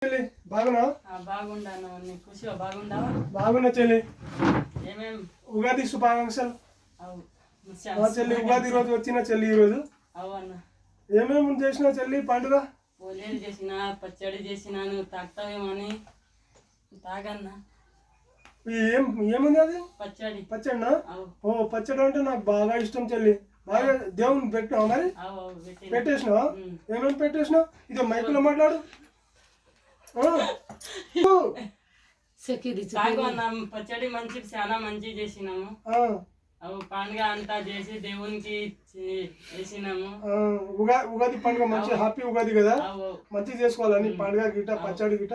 చెల్లి బాగున్నా? బాగుండాను. నీ ఖుషిగా బాగుండావా? బాగున్నా చెల్లి. ఏమేం ఉగాది శుభాకాంక్షలు. అవు చెల్లి ఉగాది రోజు వచ్చిన చెల్లి ఈరోజు అవు అన్న. ఏమేమి చేసినా చెల్లి పండుగ? పోలేలు చేసిన, పచ్చడి చేసినాను. తాగుతావేమని తాగన్నా. ఏముంది అది? పచ్చడి. పచ్చడినా? అవు ఓ పచ్చడి అంటే నాకు బాగా ఇష్టం చెల్లి. బాగా దేవుని పెట్టినావు మరి? అవు పెట్టేసినావా? ఏమేమి పెట్టేసినావు? ఇదో మైకులో మాట్లాడు. తాగు అన్న. పచ్చడి మంచి చాలా మంచి చేసినాము. అవు పండుగ అంతా చేసి దేవునికి వేసినాము. ఉగాది పండుగ మంచి హ్యాపీ ఉగాది కదా, మంచిగా చేసుకోవాలని పండుగ గిట పచ్చడి గిట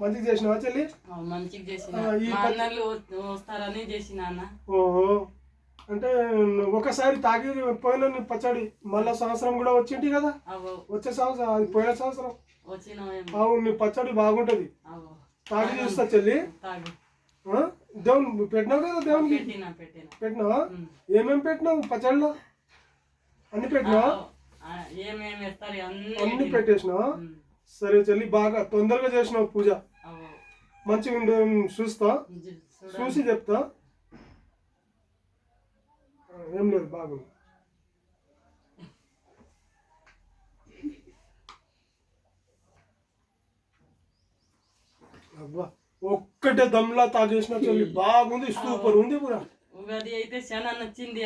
మంచిగా చేసినావా చెల్లి? మంచిగా చేసిన. అన్నలు వస్తారని చేసిన అన్న. ఓహో, అంటే ఒకసారి తాగి పోయిన పచ్చడి మళ్ళా సంవత్సరం కూడా వచ్చింటి కదా. వచ్చే సంవత్సరం అది పోయిన సంవత్సరం అవును. నీ పచ్చడి బాగుంటది, తాగి చూస్తా చెల్లి. దేవుని పెట్టినావు కదా, దేవునికి పెట్టినావా? ఏమేమి పెట్టినావు పచ్చడిలో? అన్ని పెట్టినావా? అన్ని పెట్టేసినావా? సరే చెల్లి, బాగా తొందరగా చేసినావు పూజ. మంచిగా ఉండే చూస్తా, చూసి చెప్తా. ఏం లేదు, బాగుంది. అబ్బా, ఒక్కటే దమ్లా తాగేసిన చెల్లి, బాగుంది, సూపర్ ఉంది పూరా. ఉగాది అయితే చాలా నచ్చింది.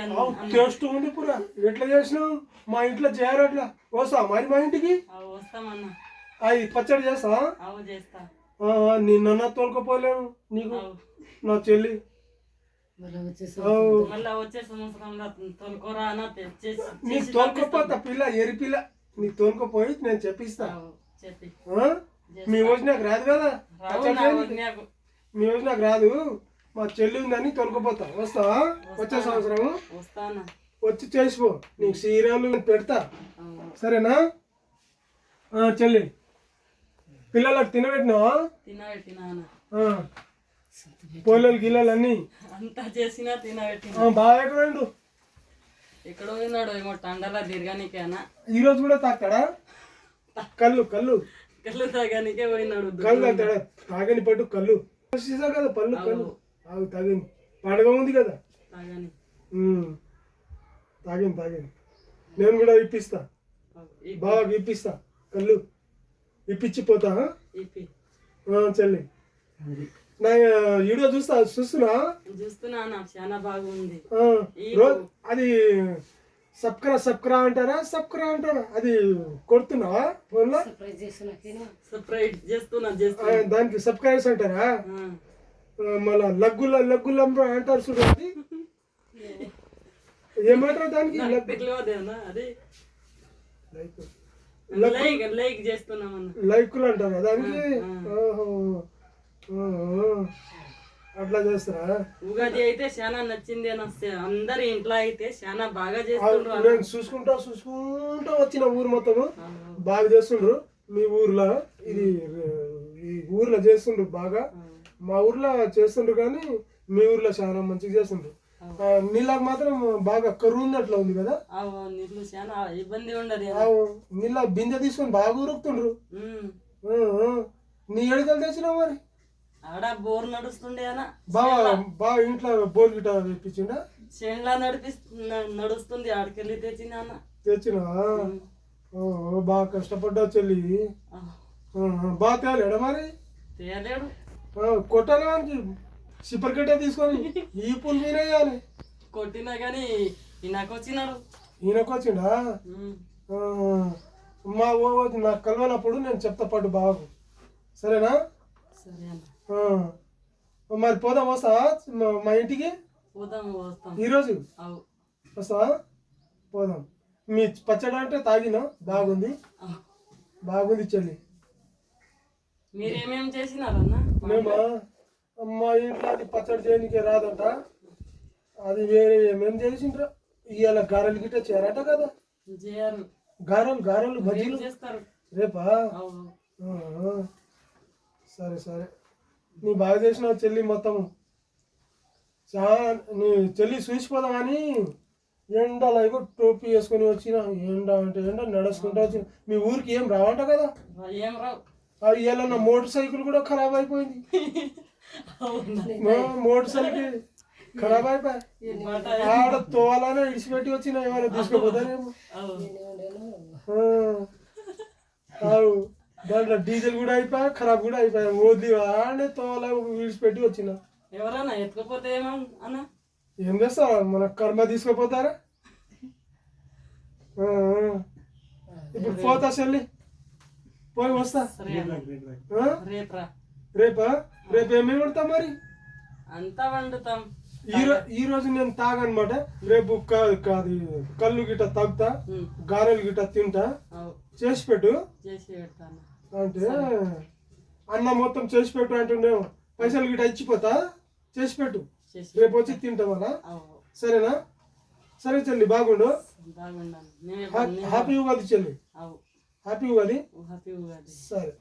టేస్ట్ ఉంది పూరా. ఎట్లా చేసినావు? మా ఇంట్లో చేయరు అట్లా. వస్తా మరి మా ఇంటికి? వస్తామన్నా. అవి పచ్చడి చేస్తా. నిన్న తోలుకపోలేను నీకు నా చెల్లి. నీకు తోలుకపోతా పిల్ల, ఎరి పిల్ల, నీకు తోలుకపోయి నేను చెప్పిస్తా. మీ రోజు నాకు రాదు కదా, మీ రోజు నాకు రాదు. మా చెల్లి ఉందని తొలకపోతా. వస్తావా? వచ్చే సంవత్సరం వచ్చి చేసిపో. నీకు సీరియల్ పెడతా, సరేనా చెల్లి? పిల్లలకు తినబెట్టినావా? పోలేలు గిల్లలు అన్ని అంతా చేసినా తినబెట్టినా. బాగా ఎక్కడండు? ఎక్కడో పోయినాడు ఏమో టండలా తిరగానికేనా. ఈరోజు కూడా తాగుతాడా? కళ్ళు కళ్ళు కళ్ళు తాగానికే పోయినాడు. కళ్ళు తాగుతాడా? తాగని పట్టు కళ్ళు కదా, పళ్ళు కళ్ళు తాగని. పండుగ ఉంది కదా, తాగని తాగని. నేను కూడా ఇప్పిస్తా, బాగా ఇప్పిస్తా. కళ్ళు ఇప్పించిపోతా చెల్లి. నా వీడియో చూస్తున్నా చాలా బాగుంది. అది సబ్స్క్రైబ్ అంటారా, అది కొడుతున్నావా ఫోన్ లో? దానికి సబ్స్క్రైబర్స్ అంటారా? మళ్ళా లగ్గుల అంటారు చూడు, అది ఏమంటారు దానికి? లైకులు అంటారా దానికి? అట్లా చేస్తారా? ఉగాది అయితే చాలా నచ్చింది అని వస్తే అందరి ఇంట్లో అయితే చాలా బాగా చేస్తుండ్రు. నేను చూసుకుంటా వచ్చిన ఊరు మొత్తం బాగా చేస్తుండ్రు. మీ ఊర్లో ఇది ఈ ఊర్లో చేస్తుండ్రు బాగా. మా ఊర్లో చేస్తుండ్రు కానీ మీ ఊర్లో చాలా మంచిగా చేస్తుండ్రు. నీళ్ళకి మాత్రం బాగా కరువు ఉన్నట్లు ఉంది కదా. నీళ్ళు చాలా ఇబ్బంది ఉండదు. నీళ్ళ బిందె తీసుకొని బాగా ఉరుకుతుండ్రు. నీ ఎడుకలు తెచ్చినావు మరి? ఆడ బోర్ నడుస్తుండే అన్న. బాగా ఇంట్లో బోర్ గిట తెప్పించిండా? చేన్లా నడుస్తుంది, ఆడికెళ్ళి తెచ్చినా? బాగా కష్టపడ్డావు చెల్లి. బాగా తేలేడా మరి? తేలేడు. కొట్టాలి వానికి, సిప్పర్ కట్టే తీసుకొని ఈ పుల్ మీద వేయాలి. కొట్టినా కానీ ఈయనకొచ్చినాడు. ఈయనకొచ్చిండా? మా నాకు కలవనప్పుడు నేను చెప్తా పట్టు బాగు, సరేనా? సరే అన్న. మరి పోదాం, వస్తావా మా ఇంటికి? ఈరోజు వస్తావా? పోదాం. మీ పచ్చడి అంటే తాగినా, బాగుంది చెల్లి. మీరేమేమి చేసినారన్నా? మేమా, మా ఇంట్లో అది పచ్చడి చేయడానికి రాదంట, అది వేరే ఏమేమి చేసిండ్రా. ఇవాళ గారెలు గిట్ట చేరట కదా. గారెలు బజ్జీలు చేస్తారు రేపా? సరే. నీ బాగా చేసినావు చెల్లి మొత్తం. నీ చెల్లి చూసిపోదాం కానీ ఎండలో టోపీ వేసుకొని వచ్చిన. ఎండ అంటే ఎండ నడుచుకుంటా వచ్చిన. మీ ఊరికి ఏం రావంట కదా? ఏం రావు. ఇవాళ నా మోటార్ సైకిల్ కూడా ఖరాబ్ అయిపోయింది. మోటార్ సైకిల్ ఖరాబ్ అయిపోయి ఆడ తోవాలనే ఇడిచిపెట్టి వచ్చిన ఏమైనా తీసుకుపోతానేమో. దాంట్లో డీజిల్ కూడా అయిపోయా, ఖరాబ్ కూడా అయిపోయా. వద్దు ఆడనే తోవాల విడిచిపెట్టి వచ్చిన. ఎవరన్నా ఎత్తుకపోతే అన్న ఏం చేస్తారా, మన కర్మ తీసుకుపోతారా? ఇప్పుడు పోతా చెల్లి, పోయి వస్తా. రేపా? రేపు ఏమేమి వండుతాం మరి? అంతా వండుతాం. ఈ రోజు నేను తాగనమాట. రేపు కళ్ళు గిట్ట తాగుతా, గారెలు గిట్ట తింటా. చేసి పెట్టు అంటే అన్న మొత్తం చేసి పెట్టు అంటుండేమో. పైసలు గిట్ట ఇచ్చిపోతా, చేసి పెట్టు. రేపు వచ్చి తింటాం అలా, సరేనా? సరే చెల్లి, బాగుండు. హ్యాపీ ఉగాది చెల్లి. హ్యాపీ ఉగాది. సరే,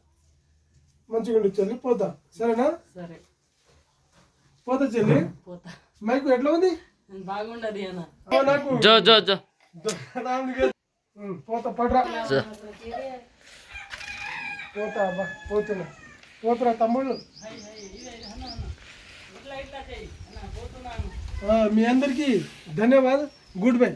మంచిగా ఉండు చెల్లి. పోతా, సరేనా? సరే, పోతా చెల్లి. మైకు ఎట్లా ఉంది? బాగుండదు నాకు పోతా, పడరా. పోతా అబ్బా, పోతురా తమ్ముళ్ళు. మీ అందరికీ ధన్యవాదాలు. Good bye.